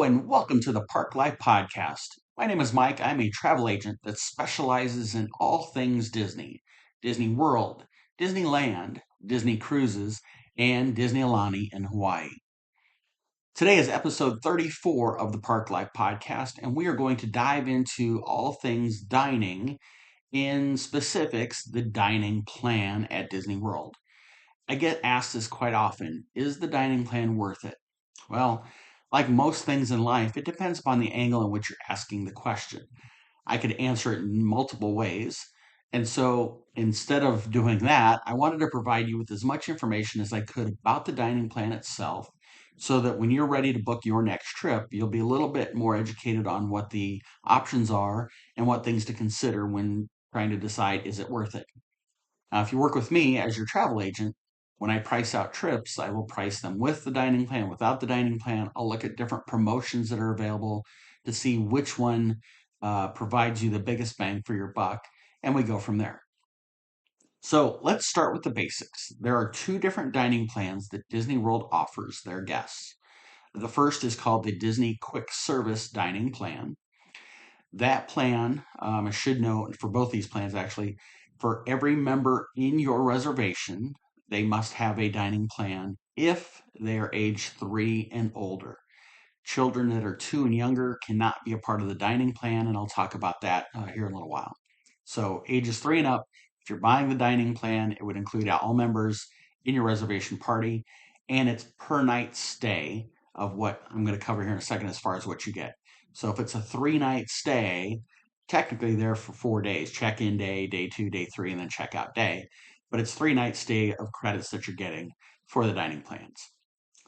And welcome to the Park Life Podcast. My name is Mike. I'm a travel agent that specializes in all things Disney: Disney World, Disneyland, Disney Cruises, and Disney Alani in Hawaii. Today is episode 34 of the Park Life Podcast, and we are going to dive into all things dining, in specifics, the dining plan at Disney World. I get asked this quite often: is the dining plan worth it? Well, like most things in life, it depends upon the angle in which you're asking the question. I could answer it in multiple ways. And so instead of doing that, I wanted to provide you with as much information as I could about the dining plan itself so that when you're ready to book your next trip, you'll be a little bit more educated on what the options are and what things to consider when trying to decide, is it worth it? Now, if you work with me as your travel agent, when I price out trips, I will price them with the dining plan, without the dining plan. I'll look at different promotions that are available to see which one provides you the biggest bang for your buck, and we go from there. So let's start with the basics. There are two different dining plans that Disney World offers their guests. The first is called the Disney Quick Service Dining Plan. That plan, I should note for both these plans actually, for every member in your reservation, they must have a dining plan if they are age 3 and older. Children that are 2 and younger cannot be a part of the dining plan, and I'll talk about that here in a little while. So, ages 3 and up, if you're buying the dining plan, it would include all members in your reservation party, and it's per night stay of what I'm going to cover here in a second as far as what you get. So, if it's a 3-night stay, technically there for 4 days: check in day, day 2, day 3, and then check out day. But it's 3-night stay of credits that you're getting for the dining plans.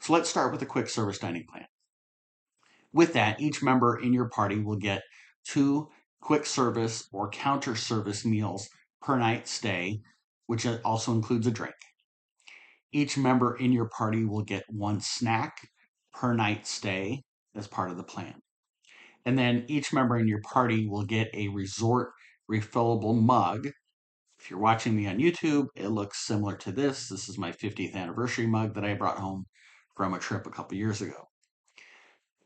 So, let's start with the quick service dining plan. With that, each member in your party will get 2 quick service or counter service meals per night stay, which also includes a drink. Each member in your party will get 1 snack per night stay as part of the plan. And then each member in your party will get a resort refillable mug. If you're watching me on YouTube, it looks similar to this. This is my 50th anniversary mug that I brought home from a trip a couple years ago.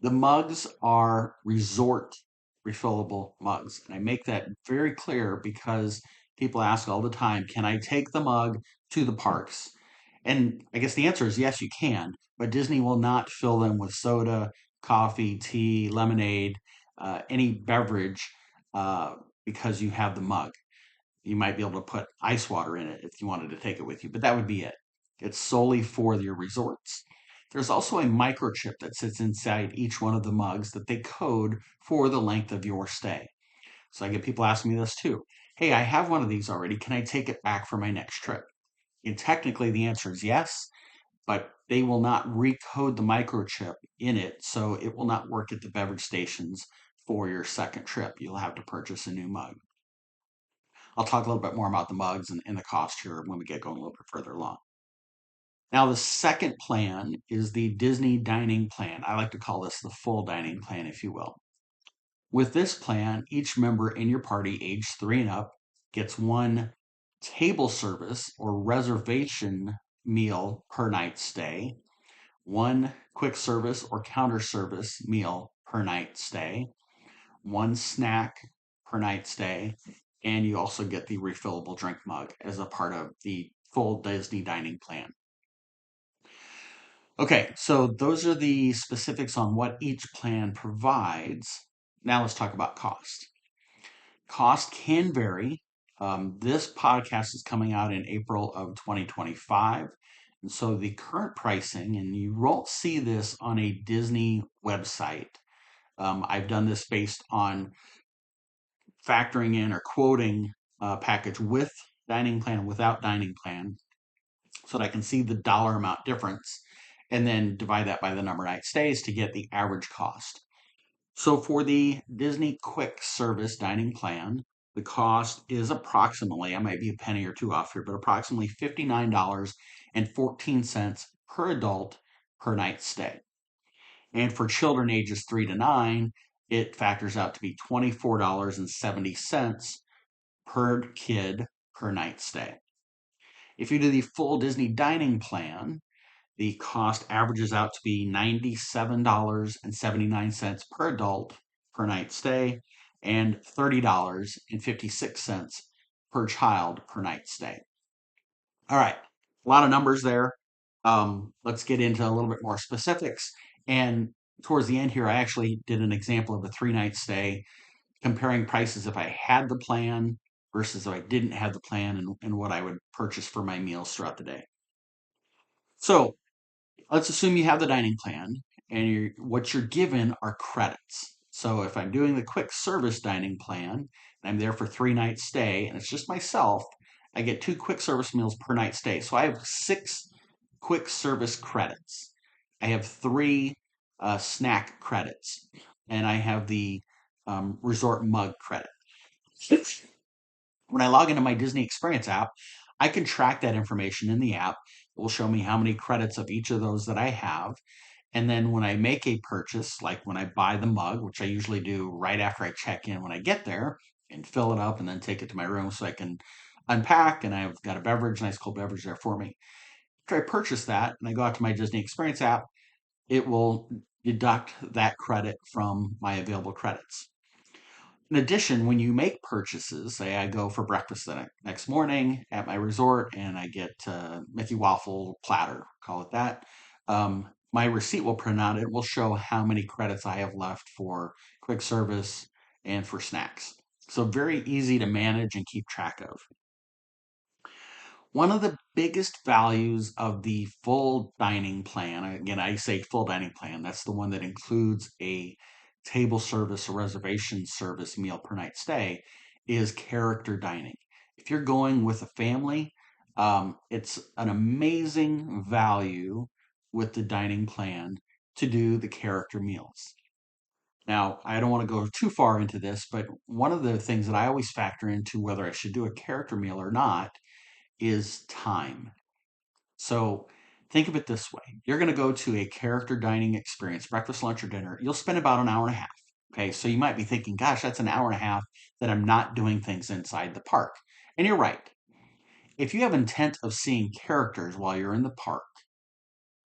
The mugs are resort refillable mugs. And I make that very clear because people ask all the time, can I take the mug to the parks? And I guess the answer is yes, you can, but Disney will not fill them with soda, coffee, tea, lemonade, any beverage uh, because you have the mug. You might be able to put ice water in it if you wanted to take it with you, but that would be it. It's solely for your resorts. There's also a microchip that sits inside each one of the mugs that they code for the length of your stay. So I get people asking me this too. Hey, I have one of these already. Can I take it back for my next trip? And technically, the answer is yes, but they will not recode the microchip in it, so it will not work at the beverage stations for your second trip. You'll have to purchase a new mug. I'll talk a little bit more about the mugs and the cost here when we get going a little bit further along. Now, the second plan is the Disney Dining Plan. I like to call this the full dining plan, if you will. With this plan, each member in your party, age 3 and up, gets 1 table service or reservation meal per night stay, 1 quick service or counter service meal per night stay, 1 snack per night stay, and you also get the refillable drink mug as a part of the full Disney dining plan. Okay, so those are the specifics on what each plan provides. Now let's talk about cost. Cost can vary. This podcast is coming out in April of 2025. And so the current pricing, and you won't see this on a Disney website. I've done this based on factoring in or quoting a package with dining plan and without dining plan so that I can see the dollar amount difference and then divide that by the number of night stays to get the average cost. So for the Disney Quick Service Dining Plan, the cost is approximately, I might be a penny or two off here, but approximately $59.14 per adult per night stay. And for children ages 3 to 9, it factors out to be $24.70 per kid per night stay. If you do the full Disney dining plan, The cost averages out to be $97.79 per adult per night stay and $30.56 per child per night stay. All right, a lot of numbers there. Let's get into a little bit more specifics. And towards the end here, I actually did an example of a 3 night stay, comparing prices if I had the plan versus if I didn't have the plan, and what I would purchase for my meals throughout the day. So let's assume you have the dining plan, and what you're given are credits. So if I'm doing the quick service dining plan and I'm there for 3 night stay and it's just myself, I get 2 quick service meals per night stay. So I have 6 quick service credits. I have 3 snack credits, and I have the resort mug credit. When I log into my Disney Experience app, I can track that information in the app. It will show me how many credits of each of those that I have. And then when I make a purchase, like when I buy the mug, which I usually do right after I check in when I get there, and fill it up and then take it to my room so I can unpack, and I've got a beverage, nice cold beverage there for me. After I purchase that and I go out to my Disney Experience app, it will deduct that credit from my available credits. In addition, when you make purchases, say I go for breakfast the next morning at my resort and I get Mickey Waffle platter, call it that, my receipt will print out. It will show how many credits I have left for quick service and for snacks. So very easy to manage and keep track of. One of the biggest values of the full dining plan, again, I say full dining plan, that's the one that includes a table service or reservation service meal per night stay, is character dining. If you're going with a family, it's an amazing value with the dining plan to do the character meals. Now, I don't want to go too far into this, but one of the things that I always factor into whether I should do a character meal or not is time. So think of it this way. You're going to go to a character dining experience, breakfast, lunch, or dinner. You'll spend about an hour and a half. Okay, so you might be thinking, gosh, that's an hour and a half that I'm not doing things inside the park. And you're right. If you have intent of seeing characters while you're in the park,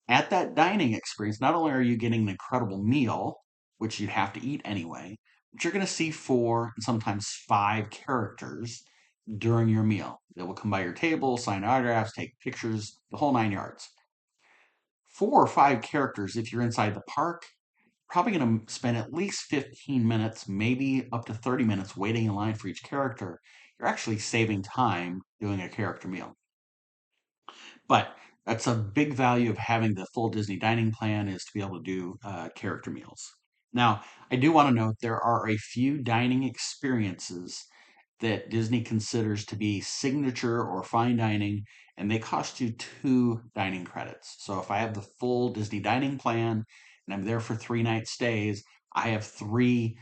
at that dining experience, not only are you getting an incredible meal, which you'd have to eat anyway, but you're going to see 4 and sometimes 5 characters during your meal. They will come by your table, sign autographs, take pictures, the whole 9 yards. 4 or 5 characters, if you're inside the park, probably going to spend at least 15 minutes, maybe up to 30 minutes waiting in line for each character. You're actually saving time doing a character meal. But that's a big value of having the full Disney dining plan, is to be able to do character meals. Now, I do want to note there are a few dining experiences that Disney considers to be signature or fine dining, and they cost you 2 dining credits. So if I have the full Disney dining plan and I'm there for 3 night stays, I have 3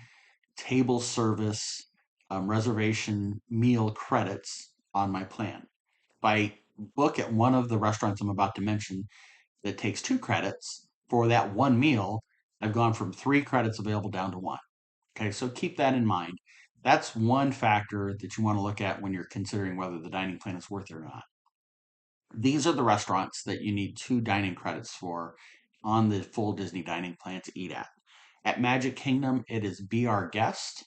table service reservation meal credits on my plan. If I book at one of the restaurants I'm about to mention that takes 2 credits for that one meal, I've gone from 3 credits available down to 1. Okay, so keep that in mind. That's one factor that you want to look at when you're considering whether the dining plan is worth it or not. These are the restaurants that you need 2 dining credits for on the full Disney dining plan to eat at. At Magic Kingdom, it is Be Our Guest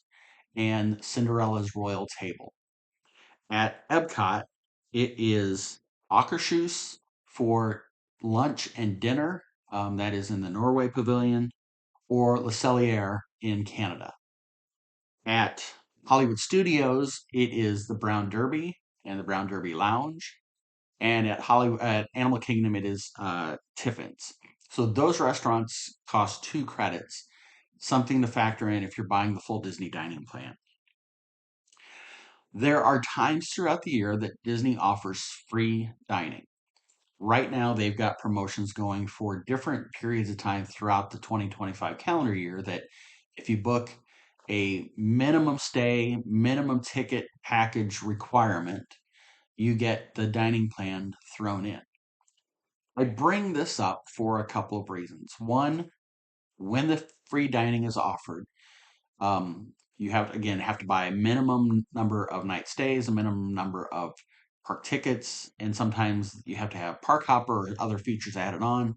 and Cinderella's Royal Table. At Epcot, it is Akershus for lunch and dinner, that is in the Norway Pavilion, or Le Cellier in Canada. At Hollywood Studios, it is the Brown Derby and the Brown Derby Lounge. And at Animal Kingdom, it is Tiffin's. So those restaurants cost 2 credits, something to factor in if you're buying the full Disney dining plan. There are times throughout the year that Disney offers free dining. Right now, they've got promotions going for different periods of time throughout the 2025 calendar year that if you book a minimum stay, minimum ticket package requirement, you get the dining plan thrown in. I bring this up for a couple of reasons. One, when the free dining is offered, you have to buy a minimum number of night stays, a minimum number of park tickets, and sometimes you have to have park hopper or other features added on,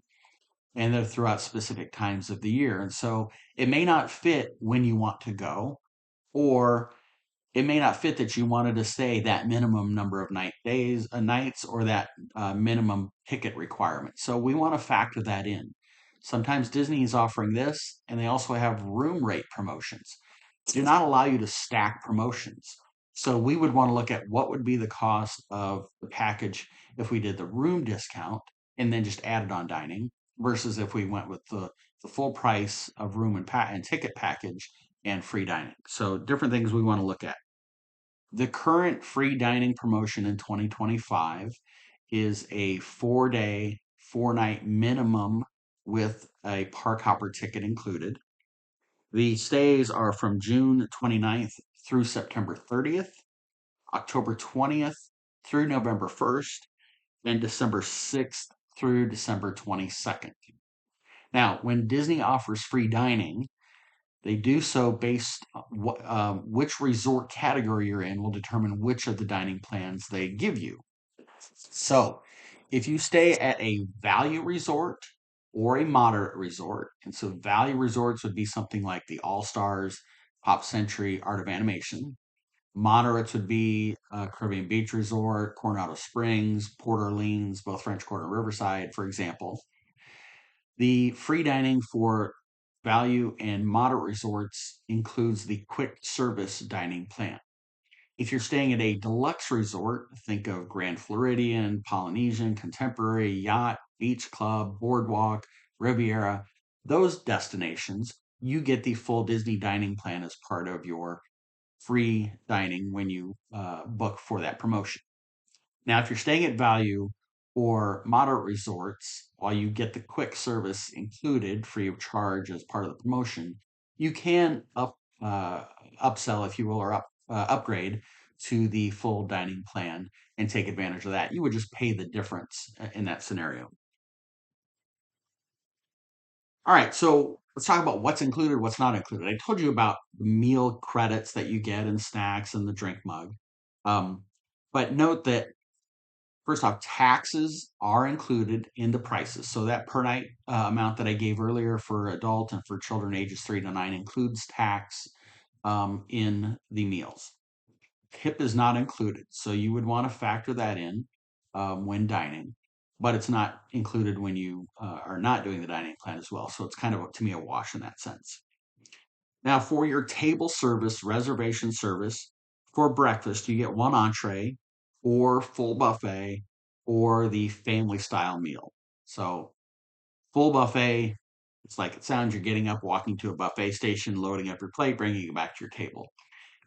and they're throughout specific times of the year. And so it may not fit when you want to go, or it may not fit that you wanted to stay that minimum number of nights, or that minimum ticket requirement. So we want to factor that in. Sometimes Disney is offering this, and they also have room rate promotions. Do not allow you to stack promotions. So we would want to look at what would be the cost of the package if we did the room discount and then just added on dining, versus if we went with the full price of room and ticket package and free dining. So different things we want to look at. The current free dining promotion in 2025 is a 4-day, 4-night minimum with a park hopper ticket included. The stays are from June 29th through September 30th, October 20th through November 1st, and December 6th through December 22nd. Now, when Disney offers free dining, they do so based on which resort category you're in will determine which of the dining plans they give you. So, if you stay at a value resort or a moderate resort, and so value resorts would be something like the All Stars, Pop Century, Art of Animation. Moderates would be Caribbean Beach Resort, Coronado Springs, Port Orleans, both French Quarter and Riverside, for example. The free dining for value and moderate resorts includes the quick service dining plan. If you're staying at a deluxe resort, think of Grand Floridian, Polynesian, Contemporary, Yacht, Beach Club, Boardwalk, Riviera, those destinations, you get the full Disney dining plan as part of your free dining when you book for that promotion. Now, if you're staying at value or moderate resorts, while you get the quick service included free of charge as part of the promotion, you can upsell, if you will, or upgrade to the full dining plan and take advantage of that. You would just pay the difference in that scenario. All right, so let's talk about what's included, what's not included. I told you about the meal credits that you get in snacks and the drink mug. Um, but note that first off, taxes are included in the prices. So that per night amount that I gave earlier for adult and for children ages 3 to 9 includes tax in the meals. Tip is not included, so you would want to factor that in when dining, but it's not included when you are not doing the dining plan as well. So it's kind of, to me, a wash in that sense. Now, for your table service, reservation service, for breakfast, you get one entree or full buffet or the family style meal. So, full buffet, it's like it sounds, you're getting up, walking to a buffet station, loading up your plate, bringing it back to your table.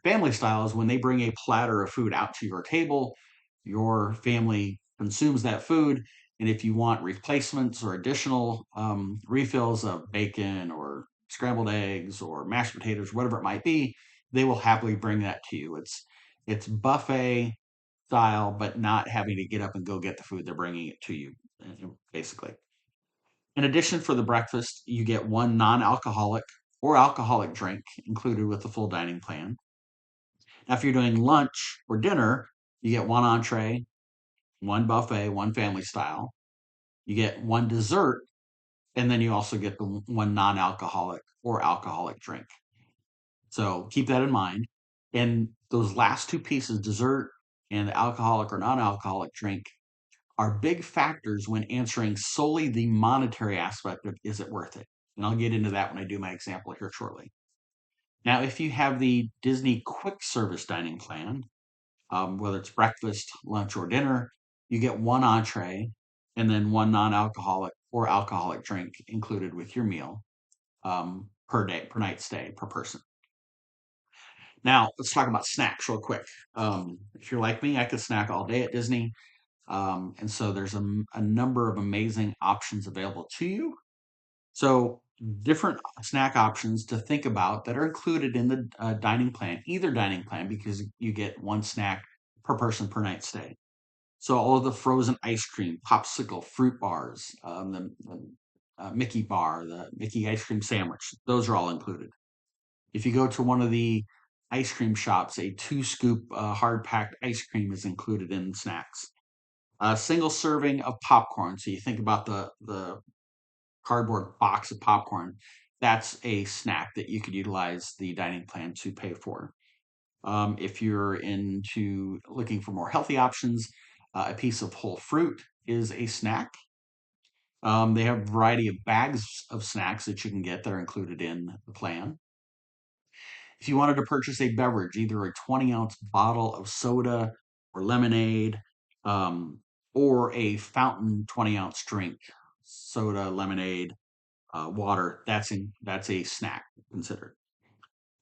Family style is when they bring a platter of food out to your table, your family consumes that food. And if you want replacements or additional refills of bacon or scrambled eggs or mashed potatoes, whatever it might be, they will happily bring that to you. It's buffet style, but not having to get up and go get the food. They're bringing it to you, basically. In addition, for the breakfast, you get one non-alcoholic or alcoholic drink included with the full dining plan. Now, if you're doing lunch or dinner, you get one entree, one buffet, one family style. You get one dessert, and then you also get the one non-alcoholic or alcoholic drink. So keep that in mind. And those last two pieces, dessert and the alcoholic or non-alcoholic drink, are big factors when answering solely the monetary aspect of is it worth it? And I'll get into that when I do my example here shortly. Now, if you have the Disney quick service dining plan, whether it's breakfast, lunch, or dinner, you get one entree and then one non-alcoholic or alcoholic drink included with your meal per day, per night stay, per person. Now, let's talk about snacks real quick. If you're like me, I could snack all day at Disney. And so there's a number of amazing options available to you. So, different snack options to think about that are included in the dining plan, either dining plan, because you get one snack per person per night stay. So all of the frozen ice cream, popsicle, fruit bars, the Mickey bar, the Mickey ice cream sandwich, those are all included. If you go to one of the ice cream shops, a 2 scoop hard packed ice cream is included in snacks. A single serving of popcorn. So you think about the cardboard box of popcorn. That's a snack that you could utilize the dining plan to pay for. If you're into looking for more healthy options, a piece of whole fruit is a snack. They have a variety of bags of snacks that you can get that are included in the plan. If you wanted to purchase a beverage, either a 20-ounce bottle of soda or lemonade, um, or a fountain 20-ounce drink, soda, lemonade, water, that's a snack considered.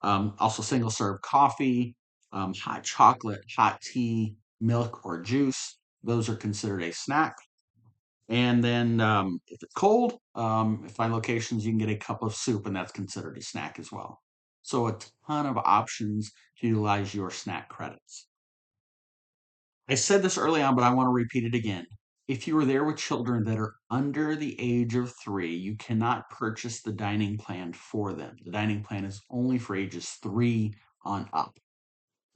Also, single serve coffee, hot chocolate, hot tea, milk, or juice. Those are considered a snack. And then if it's cold, find locations you can get a cup of soup, and that's considered a snack as well. So a ton of options to utilize your snack credits. I said this early on, but I want to repeat it again. If you are there with children that are under the age of 3, you cannot purchase the dining plan for them. The dining plan is only for ages 3 on up.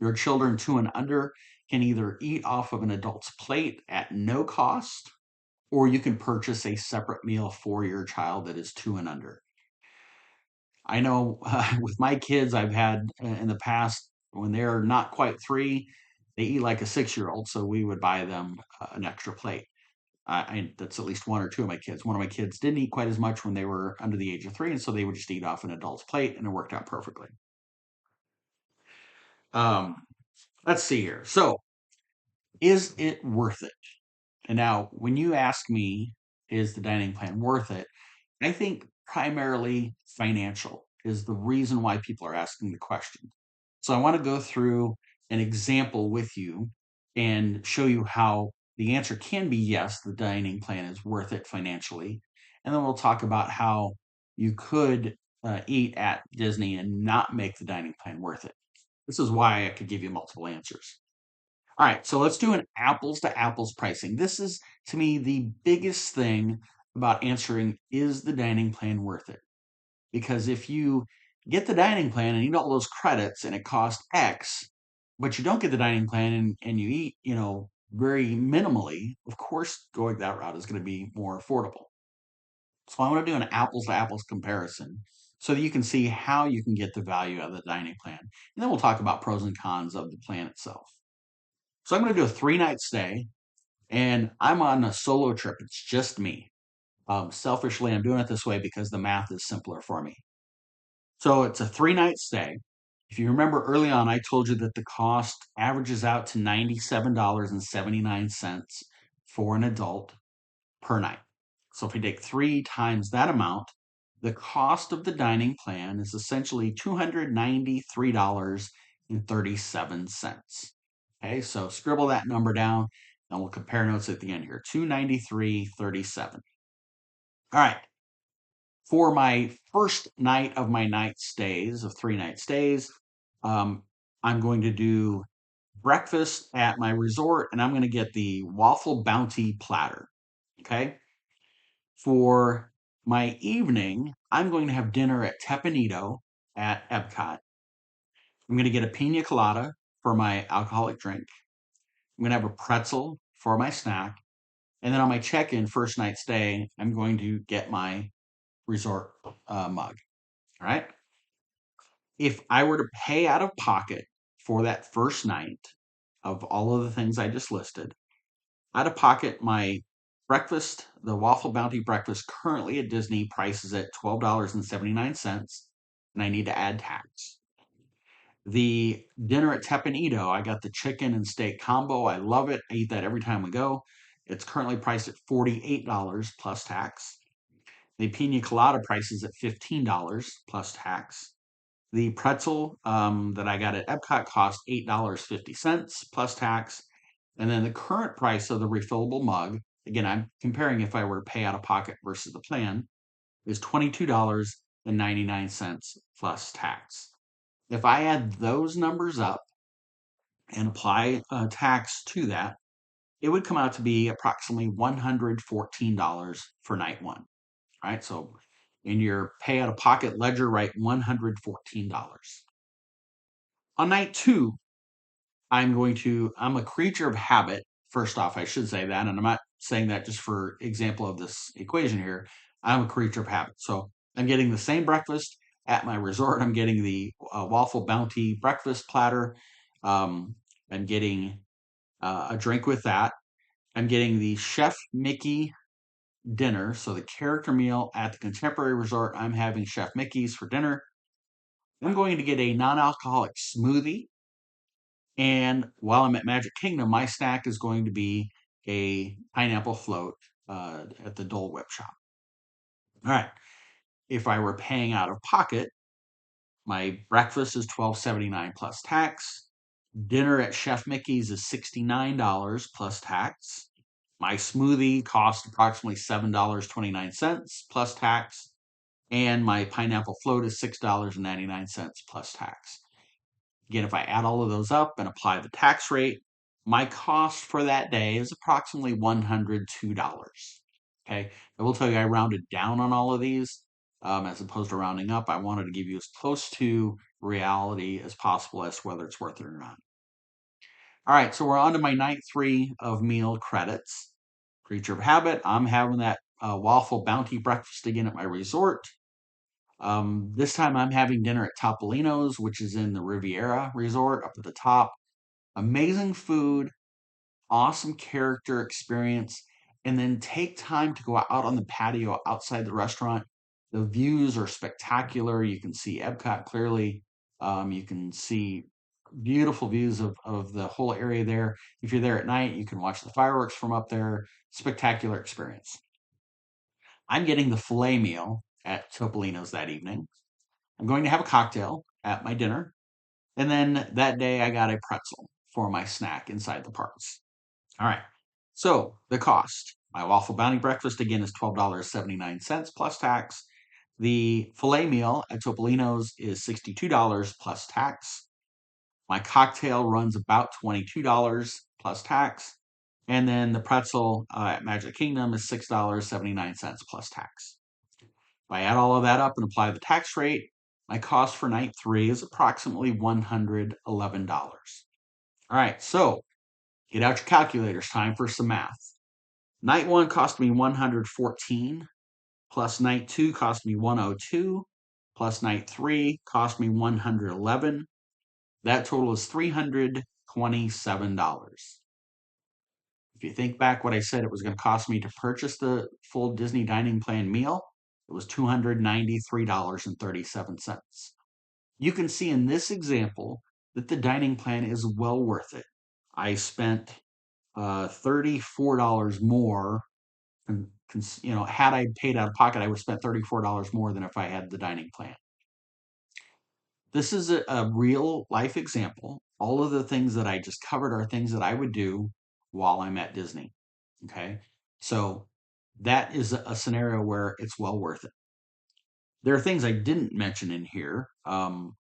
Your children 2 and under can either eat off of an adult's plate at no cost, or you can purchase a separate meal for your child that is 2 and under. I know with my kids, I've had in the past when they're not quite 3, they eat like a 6-year-old, so we would buy them an extra plate. That's at least 1 or 2 of my kids. One of my kids didn't eat quite as much when they were under the age of 3, and so they would just eat off an adult's plate, and it worked out perfectly. Um, let's see here. So, is it worth it? And now, when you ask me, is the dining plan worth it? I think primarily financial is the reason why people are asking the question. So I want to go through an example with you and show you how the answer can be yes, the dining plan is worth it financially. And then we'll talk about how you could eat at Disney and not make the dining plan worth it. This is why I could give you multiple answers. All right, so let's do an apples to apples pricing. This is, to me, the biggest thing about answering is the dining plan worth it? Because if you get the dining plan and eat all those credits and it costs X, but you don't get the dining plan and you eat, very minimally, of course, going that route is going to be more affordable. So I want to do an apples to apples comparison so that you can see how you can get the value out of the dining plan. And then we'll talk about pros and cons of the plan itself. So I'm going to do a 3-night stay, and I'm on a solo trip. It's just me. Selfishly, I'm doing it this way because the math is simpler for me. So it's a 3-night stay. If you remember early on, I told you that the cost averages out to $97.79 for an adult per night. So if we take 3 times that amount, the cost of the dining plan is essentially $293.37. Okay, so scribble that number down and we'll compare notes at the end here. $293.37. All right. For my first night of my night stays, of 3-night stays, I'm going to do breakfast at my resort and I'm going to get the waffle bounty platter. Okay. For my evening, I'm going to have dinner at Teppan Edo at Epcot. I'm going to get a pina colada for my alcoholic drink. I'm going to have a pretzel for my snack. And then on my check-in first night stay, I'm going to get my resort mug. All right. If I were to pay out of pocket for that first night of all of the things I just listed, out of pocket, my breakfast, the Waffle Bounty breakfast currently at Disney prices at $12.79, and I need to add tax. The dinner at Teppan Edo, I got the chicken and steak combo. I love it. I eat that every time we go. It's currently priced at $48 plus tax. The pina colada price is at $15 plus tax. The pretzel that I got at Epcot cost $8.50 plus tax. And then the current price of the refillable mug, again, I'm comparing if I were to pay out of pocket versus the plan, is $22.99 plus tax. If I add those numbers up and apply tax to that, it would come out to be approximately $114 for night one. All right, so in your pay out of pocket ledger, write $114. On night two, I'm a creature of habit. First off, I should say that, and I'm not saying that just for example of this equation here. I'm a creature of habit. So I'm getting the same breakfast at my resort. I'm getting the Waffle Bounty breakfast platter. Um, I'm getting a drink with that. I'm getting the Chef Mickey dinner. So the character meal at the Contemporary Resort, I'm having Chef Mickey's for dinner. I'm going to get a non-alcoholic smoothie. And while I'm at Magic Kingdom, my snack is going to be a pineapple float at the Dole Whip shop. All right. If I were paying out of pocket, my breakfast is $12.79 plus tax. Dinner at Chef Mickey's is $69 plus tax. My smoothie costs approximately $7.29 plus tax. And my pineapple float is $6.99 plus tax. Again, if I add all of those up and apply the tax rate, my cost for that day is approximately $102. Okay. I will tell you, I rounded down on all of these as opposed to rounding up. I wanted to give you as close to reality as possible as to whether it's worth it or not. All right. So we're on to my night three of meal credits. Creature of habit. I'm having that waffle bounty breakfast again at my resort. This time I'm having dinner at Topolino's, which is in the Riviera Resort up at the top. Amazing food, awesome character experience, and then take time to go out on the patio outside the restaurant. The views are spectacular. You can see Epcot clearly. You can see beautiful views of the whole area there. If you're there at night, you can watch the fireworks from up there. Spectacular experience. I'm getting the filet meal at Topolino's that evening. I'm going to have a cocktail at my dinner. And then that day I got a pretzel for my snack inside the parks. All right. So the cost. My waffle bounty breakfast again is $12.79 plus tax. The filet meal at Topolino's is $62 plus tax. My cocktail runs about $22 plus tax. And then the pretzel at Magic Kingdom is $6.79 plus tax. If I add all of that up and apply the tax rate, my cost for night three is approximately $111. All right, so get out your calculators. Time for some math. Night one cost me 114, plus night two cost me 102, plus night three cost me 111. That total is $327. If you think back what I said it was going to cost me to purchase the full Disney dining plan meal, it was $293.37. You can see in this example that the dining plan is well worth it. I spent $34 more. And, had I paid out of pocket, I would have spent $34 more than if I had the dining plan. This is a real life example. All of the things that I just covered are things that I would do while I'm at Disney. Okay. So that is a scenario where it's well worth it. There are things I didn't mention in here,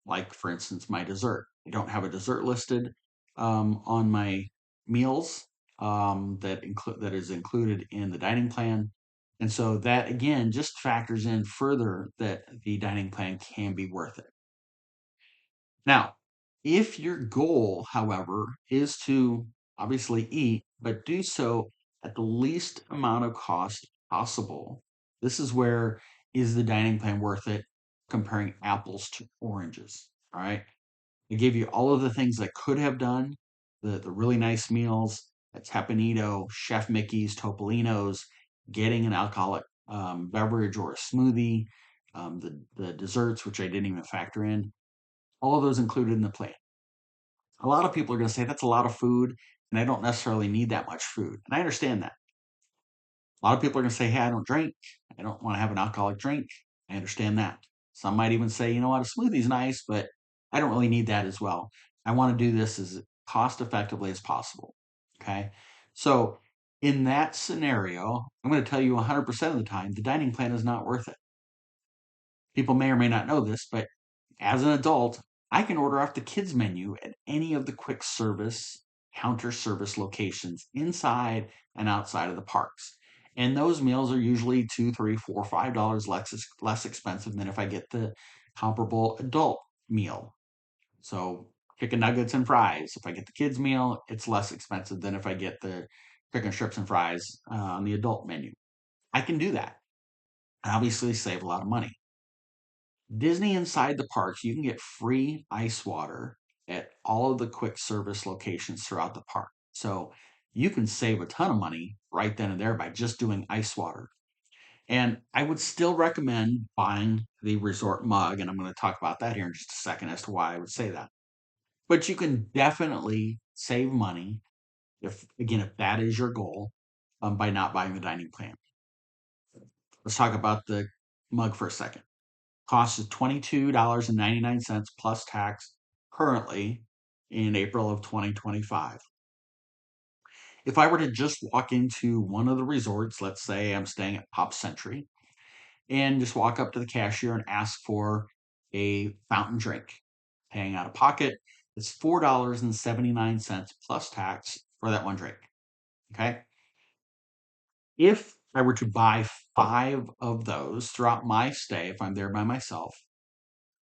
like for instance, my dessert. I don't have a dessert listed on my meals that is included in the dining plan, and so that again just factors in further that the dining plan can be worth it. Now, if your goal, however, is to obviously eat, but do so at the least amount of cost possible, this is where is the dining plan worth it comparing apples to oranges? All right. I gave you all of the things I could have done, the really nice meals at Tapanito, Chef Mickey's, Topolino's, getting an alcoholic beverage or a smoothie, the desserts, which I didn't even factor in all of those included in the plan. A lot of people are going to say that's a lot of food and I don't necessarily need that much food. And I understand that. A lot of people are going to say, hey, I don't drink. I don't want to have an alcoholic drink. I understand that. Some might even say, you know what, a smoothie's nice, but I don't really need that as well. I want to do this as cost effectively as possible. Okay. So in that scenario, I'm going to tell you 100% of the time, the dining plan is not worth it. People may or may not know this, but as an adult, I can order off the kids menu at any of the quick service counter service locations inside and outside of the parks. And those meals are usually $2, $3, $4, $5 less expensive than if I get the comparable adult meal. So chicken nuggets and fries. If I get the kids meal, it's less expensive than if I get the chicken strips and fries on the adult menu. I can do that. And obviously save a lot of money. Disney inside the parks, you can get free ice water at all of the quick service locations throughout the park. So you can save a ton of money right then and there by just doing ice water. And I would still recommend buying the resort mug, and I'm going to talk about that here in just a second as to why I would say that. But you can definitely save money if that is your goal, by not buying the dining plan. Let's talk about the mug for a second. Cost is $22.99 plus tax currently in April of 2025. If I were to just walk into one of the resorts, let's say I'm staying at Pop Century, and just walk up to the cashier and ask for a fountain drink, paying out of pocket, it's $4.79 plus tax for that one drink. Okay. If I were to buy 5 of those throughout my stay, if I'm there by myself,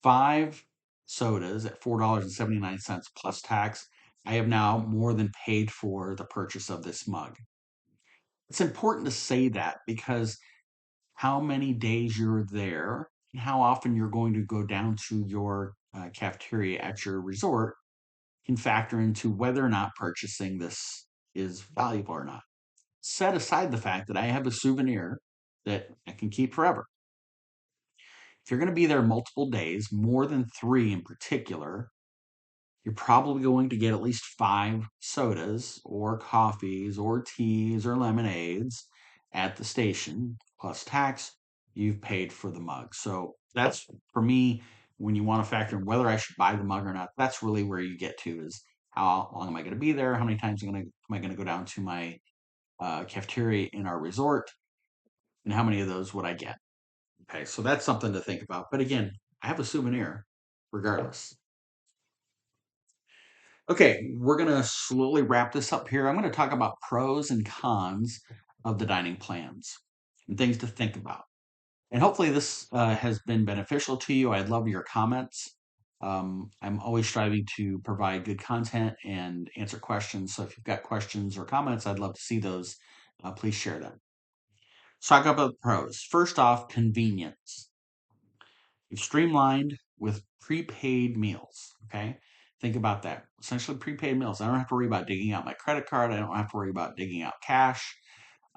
5 sodas at $4.79 plus tax, I have now more than paid for the purchase of this mug. It's important to say that because how many days you're there and how often you're going to go down to your cafeteria at your resort can factor into whether or not purchasing this is valuable or not. Set aside the fact that I have a souvenir that I can keep forever. If you're going to be there multiple days, more than 3 in particular, you're probably going to get at least 5 sodas or coffees or teas or lemonades at the station, plus tax. You've paid for the mug. So that's for me, when you want to factor in whether I should buy the mug or not, that's really where you get to is how long am I going to be there? How many times am I going to go down to my cafeteria in our resort? And how many of those would I get? Okay, so that's something to think about. But again, I have a souvenir regardless. Okay, we're going to slowly wrap this up here. I'm going to talk about pros and cons of the dining plans and things to think about. And hopefully, this has been beneficial to you. I'd love your comments. I'm always striving to provide good content and answer questions. So if you've got questions or comments, I'd love to see those. Please share them. Let's talk about the pros. First off, convenience. You've streamlined with prepaid meals. Okay. Think about that. Essentially, prepaid meals. I don't have to worry about digging out my credit card. I don't have to worry about digging out cash.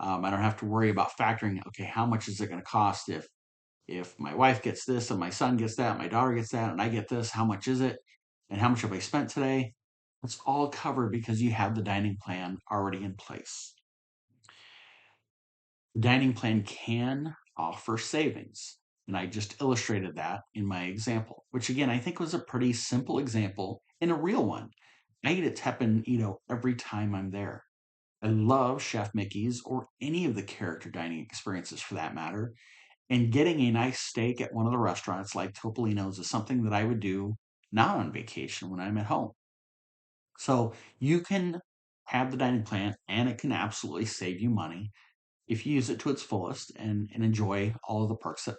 I don't have to worry about factoring, okay, how much is it going to cost if my wife gets this and my son gets that, my daughter gets that, and I get this, how much is it? And how much have I spent today? It's all covered because you have the dining plan already in place. The dining plan can offer savings. And I just illustrated that in my example, which again, I think was a pretty simple example and a real one. I eat at Teppan Edo every time I'm there. I love Chef Mickey's or any of the character dining experiences for that matter. And getting a nice steak at one of the restaurants like Topolino's is something that I would do not on vacation when I'm at home. So you can have the dining plan and it can absolutely save you money if you use it to its fullest and enjoy all of the perks that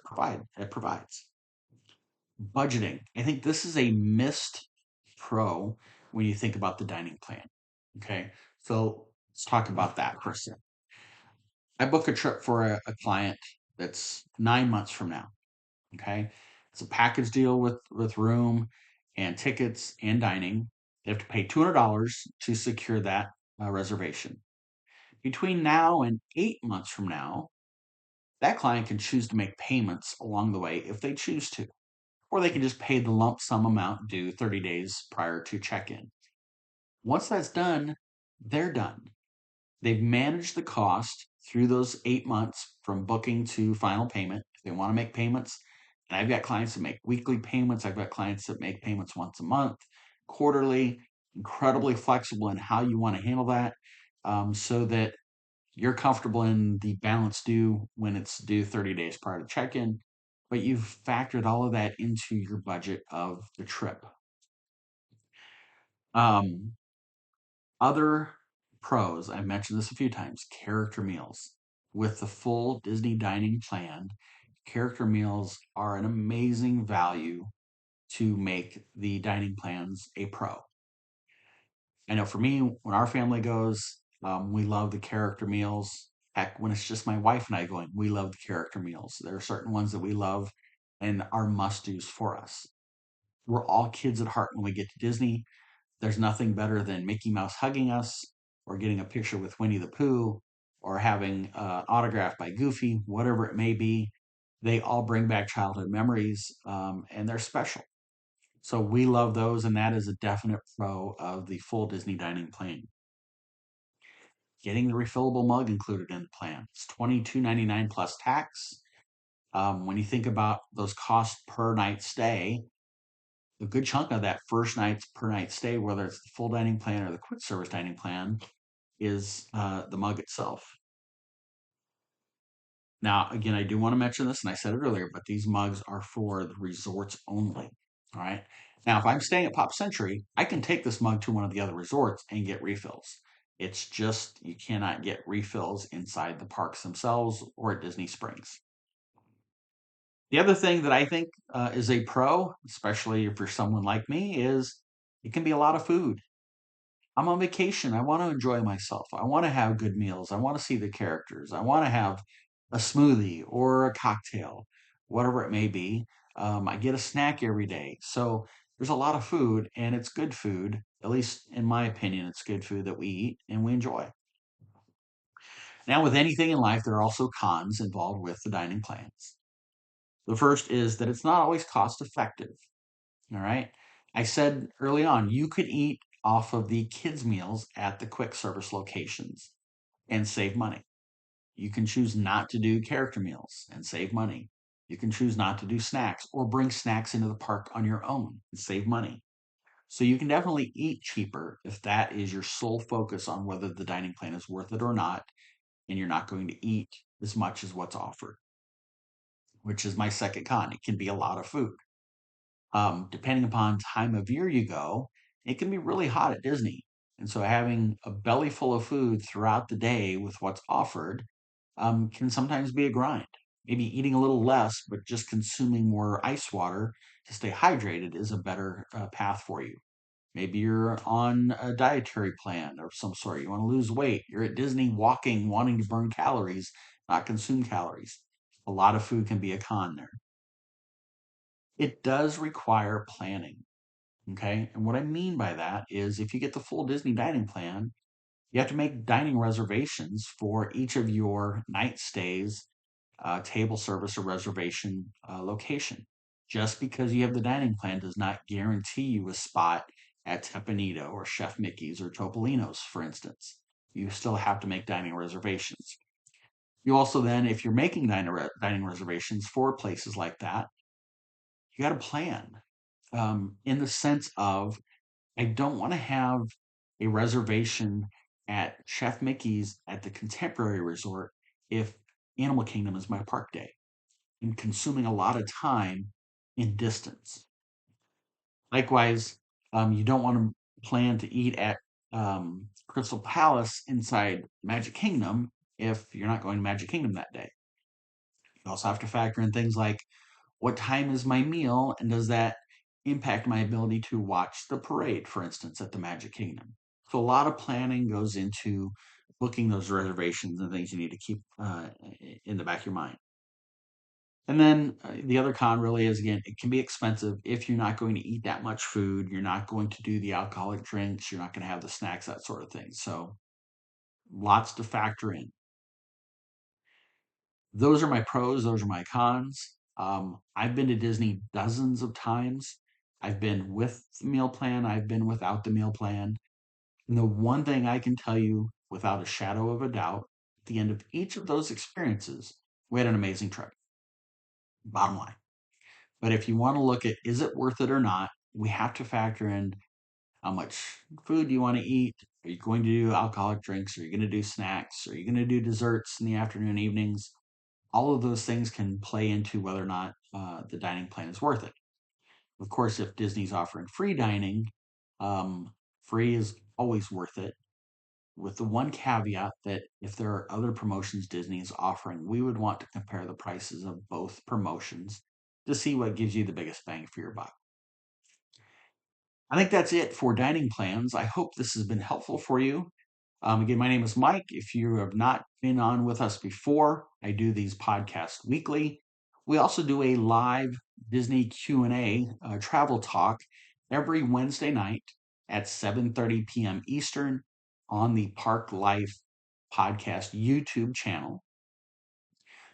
it provides. Budgeting. I think this is a missed pro when you think about the dining plan. Okay. So let's talk about that for a second. I book a trip for a client that's 9 months from now. Okay. It's a package deal with room and tickets and dining. They have to pay $200 to secure that reservation. Between now and 8 months from now, that client can choose to make payments along the way if they choose to, or they can just pay the lump sum amount due 30 days prior to check in. Once that's done, they're done. They've managed the cost through those 8 months from booking to final payment. If they want to make payments, and I've got clients that make weekly payments, I've got clients that make payments once a month, quarterly, incredibly flexible in how you want to handle that, so that you're comfortable in the balance due when it's due 30 days prior to check in, but you've factored all of that into your budget of the trip. Um, Other pros, I've mentioned this a few times, character meals. With the full Disney dining plan, character meals are an amazing value to make the dining plans a pro. I know for me, when our family goes, we love the character meals. Heck, when it's just my wife and I going, we love the character meals. There are certain ones that we love and are must-dos for us. We're all kids at heart when we get to Disney. There's nothing better than Mickey Mouse hugging us, or getting a picture with Winnie the Pooh, or having autographed by Goofy, whatever it may be. They all bring back childhood memories, and they're special. So we love those, and that is a definite pro of the full Disney dining plan. Getting the refillable mug included in the plan. It's $22.99 plus tax. When you think about those costs per night stay, a good chunk of that first night's per night stay, whether it's the full dining plan or the quick service dining plan, is the mug itself. Now, again, I do want to mention this, and I said it earlier, but these mugs are for the resorts only. All right. Now, if I'm staying at Pop Century, I can take this mug to one of the other resorts and get refills. It's just you cannot get refills inside the parks themselves or at Disney Springs. The other thing that I think is a pro, especially for someone like me, is it can be a lot of food. I'm on vacation. I want to enjoy myself. I want to have good meals. I want to see the characters. I want to have a smoothie or a cocktail, whatever it may be. I get a snack every day. So there's a lot of food, and it's good food. At least in my opinion, it's good food that we eat and we enjoy. Now, with anything in life, there are also cons involved with the dining plans. The first is that it's not always cost effective. All right. I said early on, you could eat off of the kids' meals at the quick service locations and save money. You can choose not to do character meals and save money. You can choose not to do snacks or bring snacks into the park on your own and save money. So you can definitely eat cheaper if that is your sole focus on whether the dining plan is worth it or not, and you're not going to eat as much as what's offered, which is my second con. It can be a lot of food. Depending upon time of year you go, it can be really hot at Disney. And so having a belly full of food throughout the day with what's offered can sometimes be a grind. Maybe eating a little less, but just consuming more ice water to stay hydrated is a better path for you. Maybe you're on a dietary plan of some sort. You want to lose weight. You're at Disney walking, wanting to burn calories, not consume calories. A lot of food can be a con there. It does require planning. Okay. And what I mean by that is if you get the full Disney dining plan, you have to make dining reservations for each of your night stays, table service or reservation location. Just because you have the dining plan does not guarantee you a spot at Tepanito or Chef Mickey's or Topolino's, for instance. You still have to make dining reservations. You also then, if you're making dining reservations for places like that, you got to plan in the sense of I don't want to have a reservation at Chef Mickey's at the Contemporary Resort if Animal Kingdom is my park day and consuming a lot of time in distance. Likewise, you don't want to plan to eat at Crystal Palace inside Magic Kingdom if you're not going to Magic Kingdom that day. You also have to factor in things like what time is my meal and does that impact my ability to watch the parade, for instance, at the Magic Kingdom? So a lot of planning goes into booking those reservations and things you need to keep in the back of your mind. And then the other con really is again, it can be expensive if you're not going to eat that much food, you're not going to do the alcoholic drinks, you're not going to have the snacks, that sort of thing. So lots to factor in. Those are my pros, those are my cons. I've been to Disney dozens of times. I've been with the meal plan, I've been without the meal plan. And the one thing I can tell you without a shadow of a doubt, at the end of each of those experiences, we had an amazing trip. Bottom line. But if you want to look at is it worth it or not, we have to factor in how much food do you want to eat? Are you going to do alcoholic drinks? Are you going to do snacks? Are you going to do desserts in the afternoon, evenings? All of those things can play into whether or not the dining plan is worth it. Of course, if Disney's offering free dining, free is always worth it. With the one caveat that if there are other promotions Disney is offering, we would want to compare the prices of both promotions to see what gives you the biggest bang for your buck. I think that's it for dining plans. I hope this has been helpful for you. Again, my name is Mike. If you have not been on with us before, I do these podcasts weekly. We also do a live Disney Q&A travel talk every Wednesday night at 7:30 p.m. Eastern on the Park Life Podcast YouTube channel.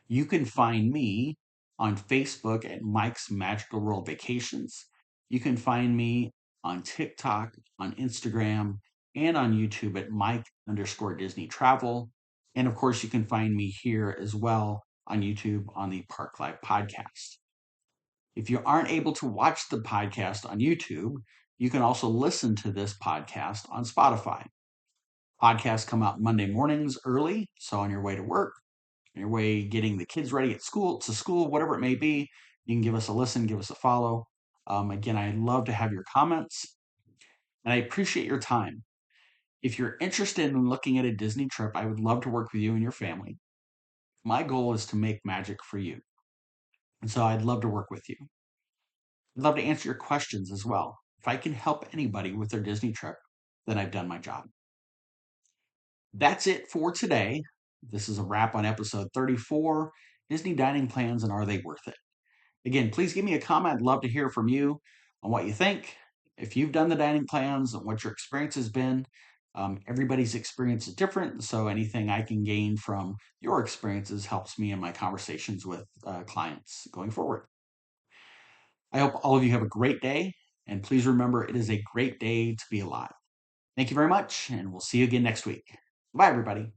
You can find me on Facebook at Mike's Magical World Vacations. You can find me on TikTok, on Instagram, and on YouTube at Mike_Disney Travel. And of course, you can find me here as well on YouTube on the Park Life Podcast. If you aren't able to watch the podcast on YouTube, you can also listen to this podcast on Spotify. Podcasts come out Monday mornings early, so on your way to work, your way getting the kids ready at school, whatever it may be, you can give us a listen, give us a follow. Again, I'd love to have your comments and I appreciate your time. If you're interested in looking at a Disney trip, I would love to work with you and your family. My goal is to make magic for you. And so I'd love to work with you. I'd love to answer your questions as well. If I can help anybody with their Disney trip, then I've done my job. That's it for today. This is a wrap on episode 34, Disney Dining Plans and Are They Worth It? Again, please give me a comment. I'd love to hear from you on what you think. If you've done the dining plans and what your experience has been, everybody's experience is different. So anything I can gain from your experiences helps me in my conversations with clients going forward. I hope all of you have a great day. And please remember, it is a great day to be alive. Thank you very much. And we'll see you again next week. Bye, everybody.